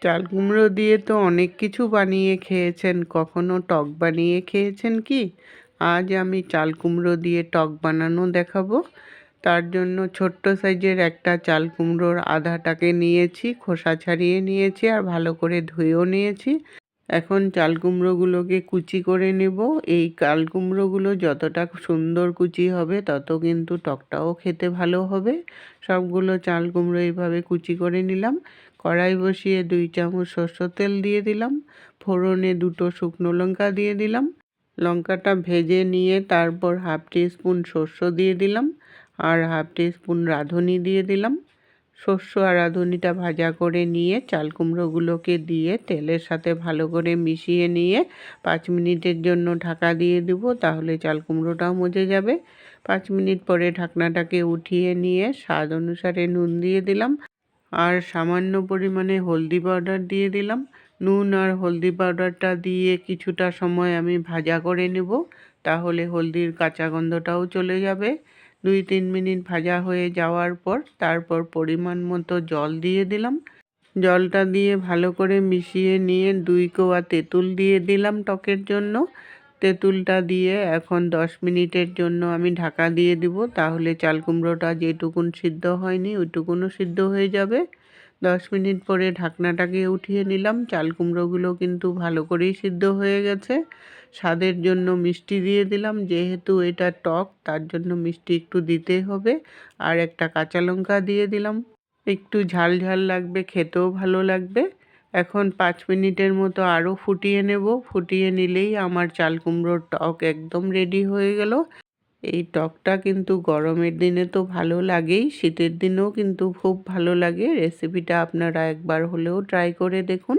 চাল কুমড়ো দিয়ে তো অনেক কিছু বানিয়ে খেয়েছেন, কখনো টক বানিয়ে খেয়েছেন কি? আজ আমি চাল কুমড়ো দিয়ে টক বানানো দেখাবো। তার জন্য ছোট্ট সাইজের একটা চাল কুমড়োর আধাটাকে নিয়েছি, খোসা ছাড়িয়ে নিয়েছি আর ভালো করে ধুয়েও নিয়েছি। এখন চাল কুমড়োগুলোকে কুচি করে নেব। এই চাল কুমড়োগুলো যতটা সুন্দর কুচি হবে তত কিন্তু টকটাও খেতে ভালো হবে। সবগুলো চাল কুমড়ো এইভাবে কুচি করে নিলাম। কড়াই বসিয়ে 2 চামচ সরষের তেল দিয়ে দিলাম। ফোড়নে 2টো শুকনো লঙ্কা দিয়ে দিলাম। লঙ্কাটা ভেজে নিয়ে তারপর 1/2 টিস্পুন সরষে দিয়ে দিলাম আর 1/2 টিস্পুন রাঁধুনি দিয়ে দিলাম। শস্য আর রাঁধুনিটা ভাজা করে নিয়ে চাল কুমড়োগুলোকে দিয়ে তেলের সাথে ভালো করে মিশিয়ে নিয়ে 5 মিনিটের জন্য ঢাকা দিয়ে দেব, তাহলে চাল কুমড়োটাও মজে যাবে। 5 মিনিট পরে ঢাকনাটাকে উঠিয়ে নিয়ে স্বাদ অনুসারে নুন দিয়ে দিলাম আর সামান্য পরিমাণে হলদি পাউডার দিয়ে দিলাম। নুন আর হলদি পাউডারটা দিয়ে কিছুটা সময় আমি ভাজা করে নেব, তাহলে হলদির কাঁচা গন্ধটাও চলে যাবে। 2-3 মিনিট ভাজা হয়ে যাওয়ার পর তারপর পরিমাণ মতো জল দিয়ে দিলাম। জলটা দিয়ে ভালো করে মিশিয়ে নিয়ে 2 কোয়া তেঁতুল দিয়ে দিলাম টকের জন্য। তেঁতুলটা দিয়ে এখন 10 মিনিটের জন্য আমি ঢাকা দিয়ে দিব, তাহলে চাল কুমড়োটা যেটুকুন সিদ্ধ হয়নি ওইটুকুনও সিদ্ধ হয়ে যাবে। 10 মিনিট পরে ঢাকনাটাকে উঠিয়ে নিলাম। চাল কুমড়োগুলো কিন্তু ভালো করেই সিদ্ধ হয়ে গেছে। স্বাদের জন্য মিষ্টি দিয়ে দিলাম, যেহেতু এটা টক তার জন্য মিষ্টি একটু দিতে হবে। আর একটা কাঁচা লঙ্কা দিয়ে দিলাম, একটু ঝাল ঝাল লাগবে, খেতেও ভালো লাগবে। এখন 5 মিনিটের মতো আরও ফুটিয়ে নেব। ফুটিয়ে নিলেই আমার চাল কুমড়োর টক একদম রেডি হয়ে গেল। এই টকটা কিন্তু গরমের দিনে তো ভালো লাগেই, শীতের দিনেও কিন্তু খুব ভালো লাগে। রেসিপিটা আপনারা একবার হলেও ট্রাই করে দেখুন।